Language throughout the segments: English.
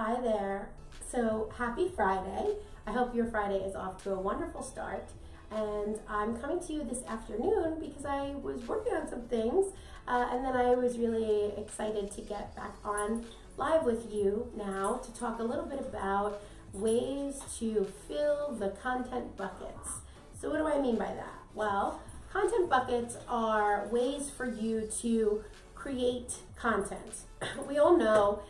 Hi there. So happy Friday. I hope your Friday is off to a wonderful start. And I'm coming to you this afternoon because I was working on some things and then I was really excited to get back on live with you now to talk a little bit about ways to fill the content buckets. So what do I mean by that? Well, content buckets are ways for you to create content. We all know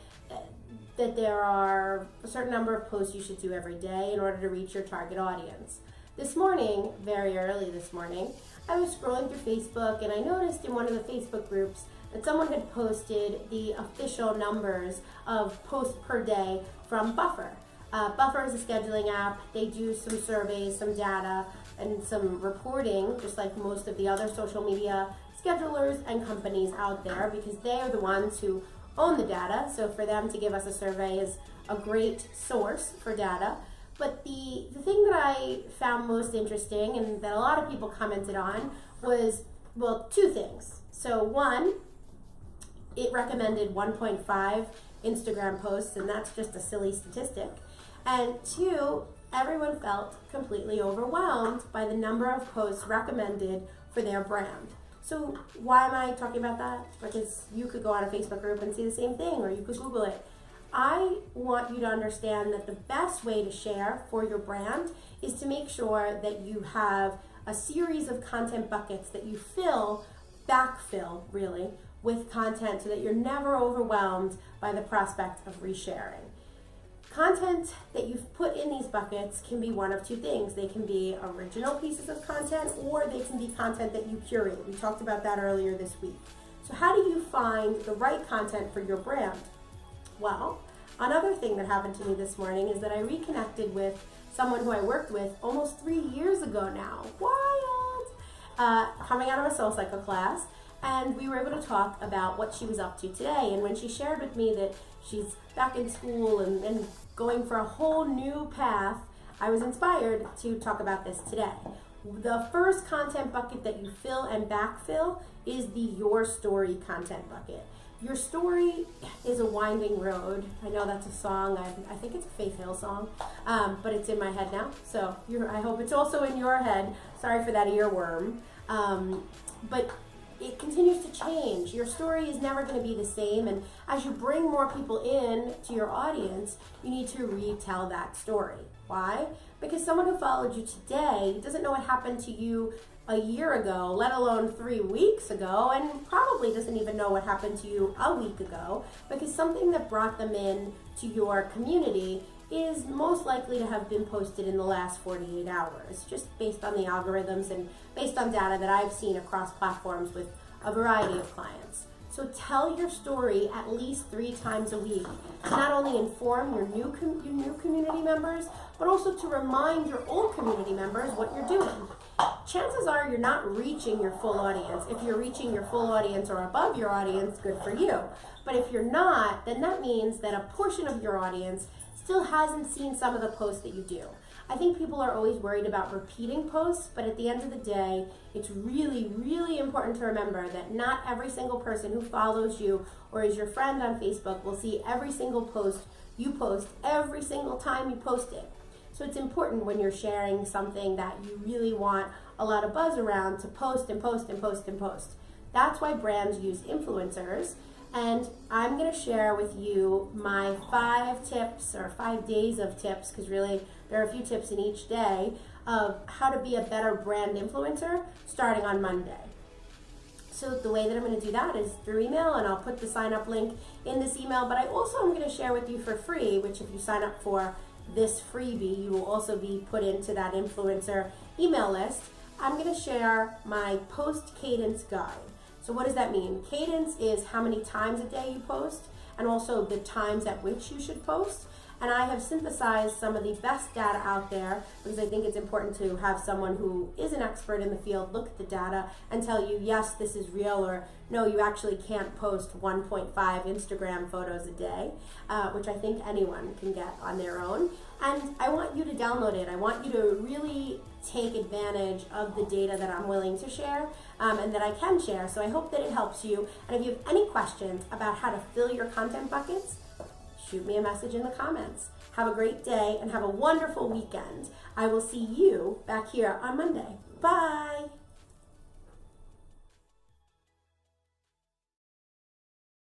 that there are a certain number of posts you should do every day in order to reach your target audience. This morning, very early this morning, I was scrolling through Facebook and I noticed in one of the Facebook groups that someone had posted the official numbers of posts per day from Buffer. Buffer is a scheduling app. They do some surveys, some data, and some reporting, just like most of the other social media schedulers and companies out there, because they are the ones who own the data. So for them to give us a survey is a great source for data. But the thing that I found most interesting and that a lot of people commented on was, well, two things. So one, it recommended 1.5 Instagram posts, and that's just a silly statistic. And two, everyone felt completely overwhelmed by the number of posts recommended for their brand. So why am I talking about that? Because you could go on a Facebook group and see the same thing, or you could Google it. I want you to understand that the best way to share for your brand is to make sure that you have a series of content buckets that you backfill really, with content so that you're never overwhelmed by the prospect of resharing. Content that you've put in these buckets can be one of two things. They can be original pieces of content, or they can be content that you curate. We talked about that earlier this week. So how do you find the right content for your brand? Well, another thing that happened to me this morning is that I reconnected with someone who I worked with almost 3 years ago now. Wild! Coming out of a SoulCycle class, and we were able to talk about what she was up to today. And when she shared with me that she's back in school and going for a whole new path, I was inspired to talk about this today. The first content bucket that you fill and backfill is the Your Story content bucket. Your story is a winding road. I know that's a song. I think it's a Faith Hill song, but it's in my head now. So I hope it's also in your head. Sorry for that earworm. But it continues to change. Your story is never going to be the same, and as you bring more people in to your audience, you need to retell that story. Why? Because someone who followed you today doesn't know what happened to you a year ago, let alone 3 weeks ago, and probably doesn't even know what happened to you a week ago, because something that brought them in to your community is most likely to have been posted in the last 48 hours, just based on the algorithms and based on data that I've seen across platforms with a variety of clients. So tell your story at least 3 times a week to not only inform your new community members, but also to remind your old community members what you're doing. Chances are you're not reaching your full audience. If you're reaching your full audience or above your audience, good for you. But if you're not, then that means that a portion of your audience still hasn't seen some of the posts that you do. I think people are always worried about repeating posts, but at the end of the day, it's really, really important to remember that not every single person who follows you or is your friend on Facebook will see every single post you post every single time you post it. So it's important when you're sharing something that you really want a lot of buzz around to post and post and post and post. That's why brands use influencers. And I'm going to share with you my 5 tips or 5 days of tips, because really there are a few tips in each day of how to be a better brand influencer starting on Monday. So the way that I'm going to do that is through email, and I'll put the sign up link in this email, but I also am going to share with you for free, which if you sign up for this freebie, you will also be put into that influencer email list. I'm going to share my post cadence guide. So what does that mean? Cadence is how many times a day you post, and also the times at which you should post. And I have synthesized some of the best data out there because I think it's important to have someone who is an expert in the field look at the data and tell you, yes, this is real, or no, you actually can't post 1.5 Instagram photos a day, which I think anyone can get on their own. And I want you to download it. I want you to really take advantage of the data that I'm willing to share and that I can share. So I hope that it helps you. And if you have any questions about how to fill your content buckets, shoot me a message in the comments. Have a great day and have a wonderful weekend. I will see you back here on Monday. Bye.